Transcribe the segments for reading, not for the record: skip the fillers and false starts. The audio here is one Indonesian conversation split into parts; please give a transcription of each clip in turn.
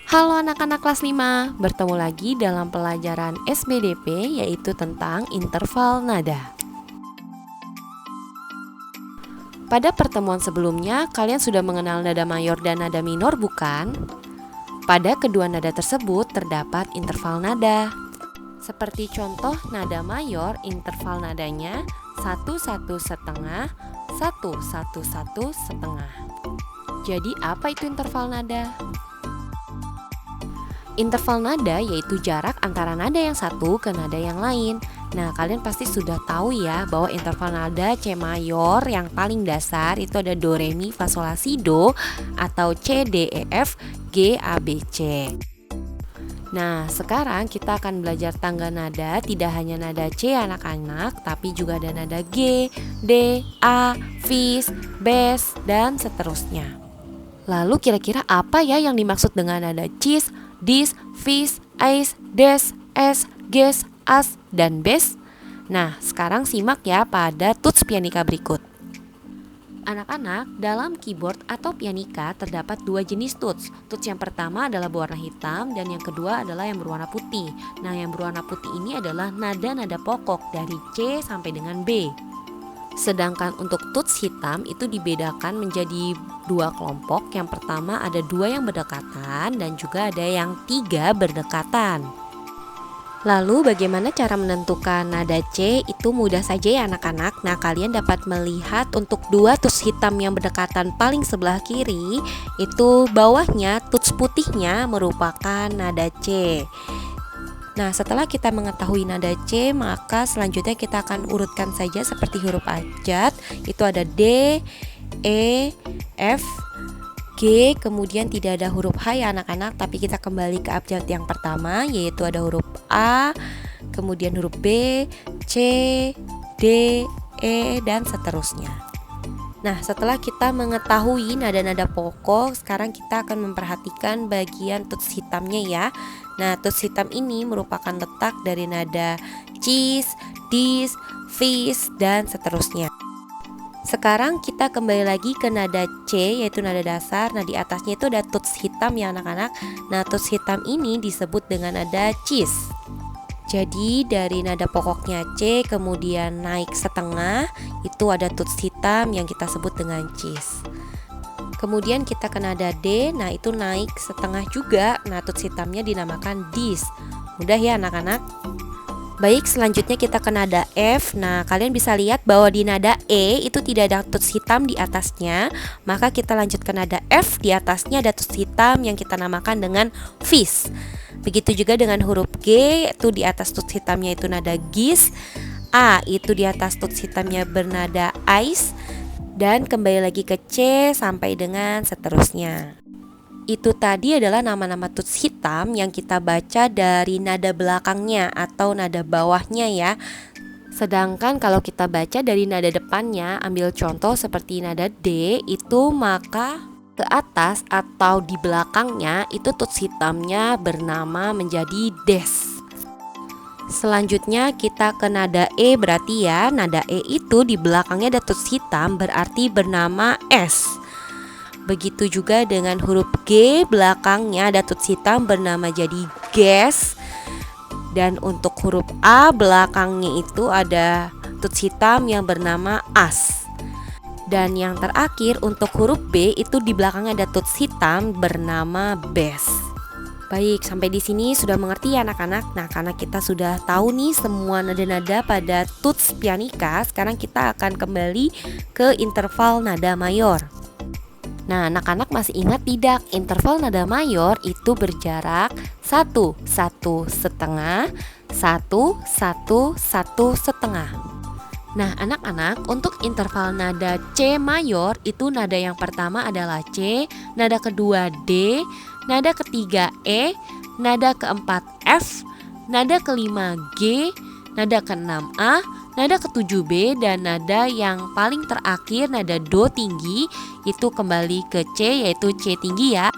Halo anak-anak kelas 5, bertemu lagi dalam pelajaran SBDP yaitu tentang interval nada. Pada pertemuan sebelumnya, kalian sudah mengenal nada mayor dan nada minor bukan? Pada kedua nada tersebut terdapat interval nada. Seperti contoh nada mayor, interval nadanya 1 1 setengah, 1 1 1 setengah. Jadi apa itu interval nada? Interval nada yaitu jarak antara nada yang satu ke nada yang lain. Nah, kalian pasti sudah tahu ya bahwa interval nada C mayor yang paling dasar itu ada do, re, mi, fa, sol, la, si, do atau C, D, E, F, G, A, B, C. Nah, sekarang kita akan belajar tangga nada, tidak hanya nada C anak-anak, tapi juga ada nada G, D, A, fis, bes, dan seterusnya. Lalu kira-kira apa ya yang dimaksud dengan nada cis, dis, fis, ais, des, es, ges, as, dan bes? Nah, sekarang simak ya pada tuts pianika berikut. Anak-anak, dalam keyboard atau pianika terdapat dua jenis tuts. Tuts yang pertama adalah berwarna hitam dan yang kedua adalah yang berwarna putih. Nah, yang berwarna putih ini adalah nada-nada pokok dari C sampai dengan B. Sedangkan untuk tuts hitam itu dibedakan menjadi dua kelompok. Yang pertama ada dua yang berdekatan dan juga ada yang tiga berdekatan. Lalu bagaimana cara menentukan nada C? Itu mudah saja ya anak-anak. Nah, kalian dapat melihat untuk dua tuts hitam yang berdekatan paling sebelah kiri, itu bawahnya tuts putihnya merupakan nada C. Nah, setelah kita mengetahui nada C, maka selanjutnya kita akan urutkan saja seperti huruf abjad. Itu ada D, E, F, G, kemudian tidak ada huruf H ya anak-anak, tapi kita kembali ke abjad yang pertama, yaitu ada huruf A, kemudian huruf B, C, D, E, dan seterusnya. Nah, setelah kita mengetahui nada-nada pokok, sekarang kita akan memperhatikan bagian tuts hitamnya ya. Nah, tuts hitam ini merupakan letak dari nada cis, dis, fis, dan seterusnya. Sekarang kita kembali lagi ke nada C, yaitu nada dasar. Nah, di atasnya itu ada tuts hitam ya anak-anak. Nah, tuts hitam ini disebut dengan nada cis. Jadi dari nada pokoknya C kemudian naik setengah, itu ada tuts hitam yang kita sebut dengan cis. Kemudian kita ke nada D, nah itu naik setengah juga. Nah, tuts hitamnya dinamakan dis. Mudah ya anak-anak? Baik, selanjutnya kita ke nada F. Nah, kalian bisa lihat bahwa di nada E itu tidak ada tuts hitam di atasnya. Maka kita lanjut ke nada F, di atasnya ada tuts hitam yang kita namakan dengan fis. Begitu juga dengan huruf G, itu di atas tuts hitamnya itu nada gis. A itu di atas tuts hitamnya bernada ais. Dan kembali lagi ke C sampai dengan seterusnya. Itu tadi adalah nama-nama tuts hitam yang kita baca dari nada belakangnya atau nada bawahnya ya. Sedangkan kalau kita baca dari nada depannya, ambil contoh seperti nada D, itu maka ke atas atau di belakangnya itu tuts hitamnya bernama menjadi des. Selanjutnya kita ke nada E, berarti ya nada E itu di belakangnya ada tuts hitam berarti bernama S. Begitu juga dengan huruf G, belakangnya ada tuts hitam bernama jadi ges. Dan untuk huruf A, belakangnya itu ada tuts hitam yang bernama as. Dan yang terakhir untuk huruf B itu di belakangnya ada tuts hitam bernama bes. Baik, sampai di sini sudah mengerti ya anak-anak. Nah, karena kita sudah tahu nih semua nada-nada pada tuts pianika, sekarang kita akan kembali ke interval nada mayor. Nah, anak-anak masih ingat tidak? Interval nada mayor itu berjarak 1 1 setengah, 1 1 1 setengah. Nah, anak-anak, untuk interval nada C mayor itu nada yang pertama adalah C, nada kedua D, nada ketiga E, nada keempat F, nada kelima G, nada keenam A, nada ketujuh B, dan nada yang paling terakhir nada do tinggi itu kembali ke C, yaitu C tinggi ya.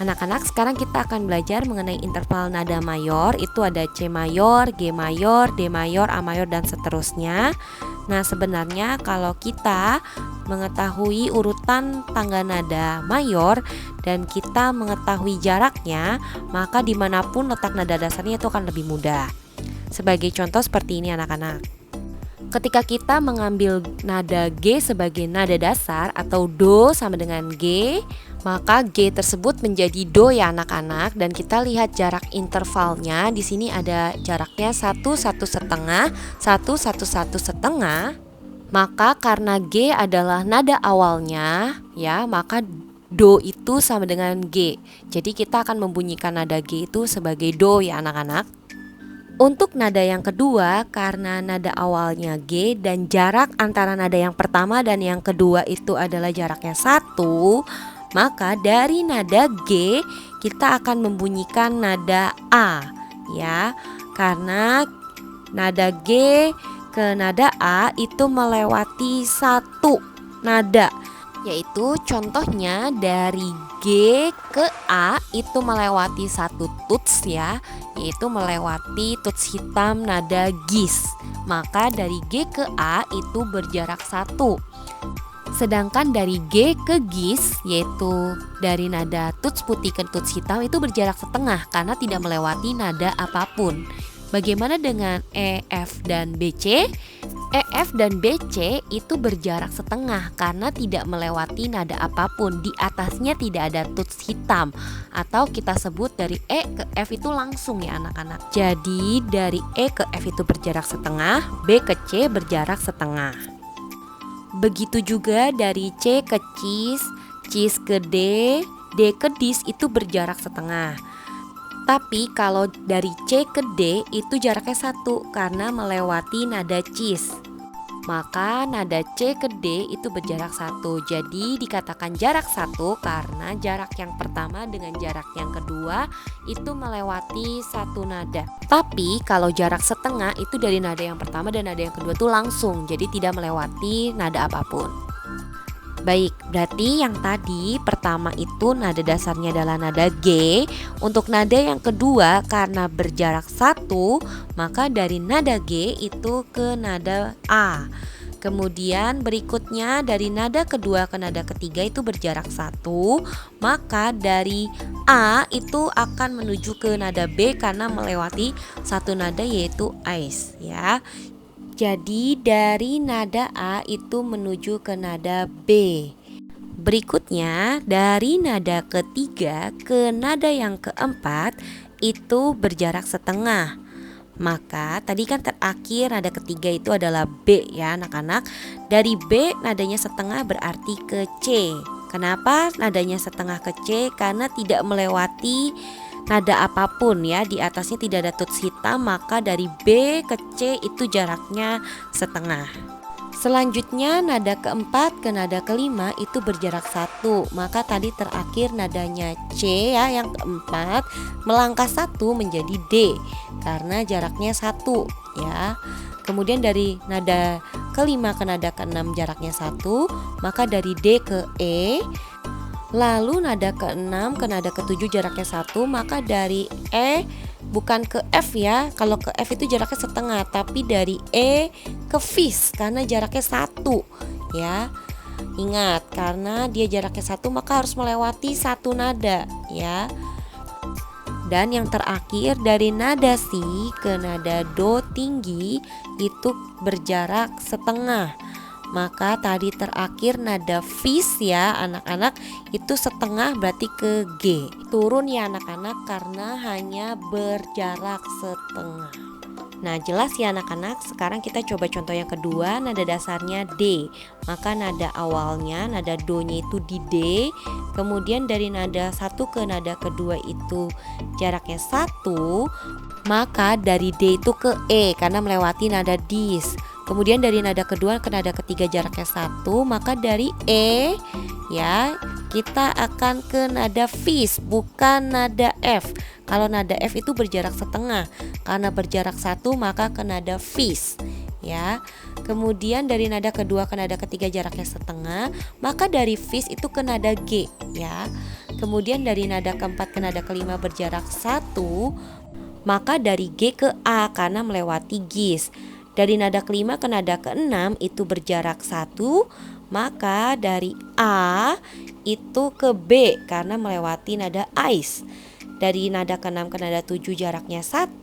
Anak-anak, sekarang kita akan belajar mengenai interval nada mayor. Itu ada C mayor, G mayor, D mayor, A mayor, dan seterusnya. Nah, sebenarnya kalau kita mengetahui urutan tangga nada mayor dan kita mengetahui jaraknya, maka dimanapun letak nada dasarnya itu akan lebih mudah. Sebagai contoh seperti ini anak-anak. Ketika kita mengambil nada G sebagai nada dasar atau Do sama dengan G, maka G tersebut menjadi Do ya anak-anak, dan kita lihat jarak intervalnya. Di sini ada jaraknya 1, 1,5, 1, 1, 1,5. Maka karena G adalah nada awalnya ya, maka Do itu sama dengan G. Jadi kita akan membunyikan nada G itu sebagai Do ya anak-anak. Untuk nada yang kedua, karena nada awalnya G dan jarak antara nada yang pertama dan yang kedua itu adalah jaraknya 1, maka dari nada G kita akan membunyikan nada A ya. Karena nada G ke nada A itu melewati satu nada, yaitu contohnya dari G ke A itu melewati satu tuts ya, yaitu melewati tuts hitam nada gis. Maka dari G ke A itu berjarak 1. Sedangkan dari G ke gis, yaitu dari nada tuts putih ke tuts hitam, itu berjarak setengah karena tidak melewati nada apapun. Bagaimana dengan E, F, dan BC? E, F, dan BC itu berjarak setengah karena tidak melewati nada apapun. Di atasnya tidak ada tuts hitam, atau kita sebut dari E ke F itu langsung ya anak-anak. Jadi dari E ke F itu berjarak setengah, B ke C berjarak setengah. Begitu juga dari C ke cis, cis ke D ke dis itu berjarak setengah. Tapi kalau dari C ke D itu jaraknya 1 karena melewati nada cis. Maka nada C ke D itu berjarak 1. Jadi dikatakan jarak 1 karena jarak yang pertama dengan jarak yang kedua itu melewati satu nada. Tapi kalau jarak setengah itu dari nada yang pertama dan nada yang kedua itu langsung, jadi tidak melewati nada apapun. Baik, berarti yang tadi pertama itu nada dasarnya adalah nada G. Untuk nada yang kedua karena berjarak 1, maka dari nada G itu ke nada A. Kemudian berikutnya dari nada kedua ke nada ketiga itu berjarak 1, maka dari A itu akan menuju ke nada B karena melewati satu nada yaitu ice ya. Jadi dari nada A itu menuju ke nada B. Berikutnya dari nada ketiga ke nada yang keempat itu berjarak setengah. Maka tadi kan terakhir nada ketiga itu adalah B ya anak-anak. Dari B nadanya setengah berarti ke C. Kenapa nadanya setengah ke C? Karena tidak melewati nada apapun ya, di atasnya tidak ada tuts hitam, maka dari B ke C itu jaraknya setengah. Selanjutnya nada keempat ke nada kelima itu berjarak 1, maka tadi terakhir nadanya C ya yang keempat melangkah 1 menjadi D karena jaraknya 1 ya. Kemudian dari nada kelima ke nada keenam jaraknya 1, maka dari D ke E. Lalu nada ke-6 ke nada ke-7 jaraknya 1, maka dari E bukan ke F ya. Kalau ke F itu jaraknya setengah, tapi dari E ke fis karena jaraknya 1 ya. Ingat, karena dia jaraknya 1 maka harus melewati satu nada ya. Dan yang terakhir dari nada Si ke nada Do tinggi itu berjarak setengah. Maka tadi terakhir nada fis ya anak-anak itu setengah berarti ke G. Turun ya anak-anak karena hanya berjarak setengah. Nah jelas ya anak-anak. Sekarang kita coba contoh yang kedua, nada dasarnya D. Maka nada awalnya nada Do nya itu di D. Kemudian dari nada 1 ke nada kedua itu jaraknya 1. Maka dari D itu ke E karena melewati nada dis. Kemudian dari nada kedua ke nada ketiga jaraknya 1, maka dari E ya kita akan ke nada fis bukan nada F. Kalau nada F itu berjarak setengah, karena berjarak 1 maka ke nada fis ya. Kemudian dari nada kedua ke nada ketiga jaraknya setengah, maka dari fis itu ke nada G ya. Kemudian dari nada keempat ke nada kelima berjarak 1, maka dari G ke A karena melewati GIS. Dari nada kelima ke nada keenam itu berjarak 1, maka dari A itu ke B karena melewati nada AIS. Dari nada ke-6 ke nada 7 jaraknya 1,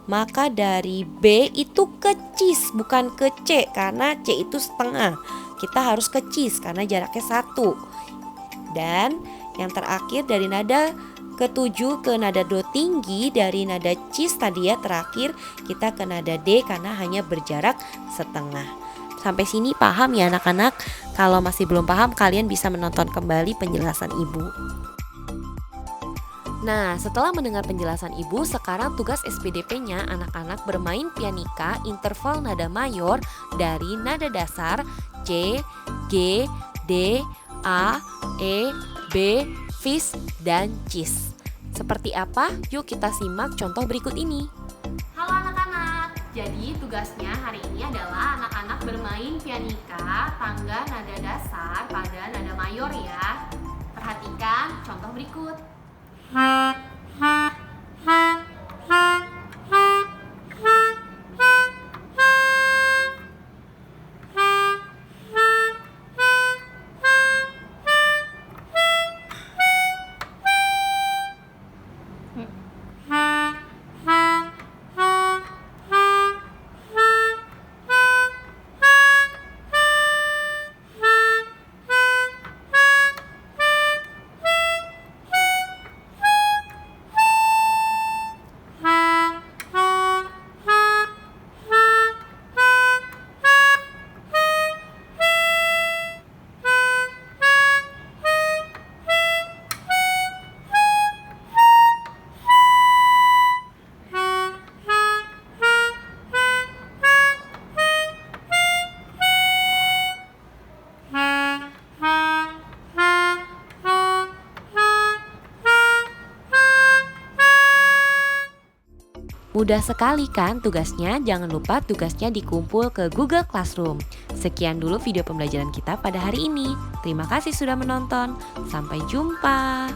maka dari B itu ke CIS bukan ke C karena C itu setengah. Kita harus ke CIS karena jaraknya 1. Dan yang terakhir dari nada ke-7 ke nada do tinggi, dari nada cis tadi ya terakhir kita ke nada D karena hanya berjarak setengah. Sampai sini paham ya anak-anak? Kalau masih belum paham kalian bisa menonton kembali penjelasan ibu. Nah, setelah mendengar penjelasan ibu, sekarang tugas SPDP-nya anak-anak bermain pianika interval nada mayor dari nada dasar C, G, D, A, E, B, Fis, dan Cis. Seperti apa? Yuk kita simak contoh berikut ini. Halo anak-anak, jadi tugasnya hari ini adalah anak-anak bermain pianika tangga nada dasar pada nada mayor ya. Perhatikan contoh berikut. Mudah sekali kan tugasnya? Jangan lupa tugasnya dikumpul ke Google Classroom. Sekian dulu video pembelajaran kita pada hari ini. Terima kasih sudah menonton. Sampai jumpa.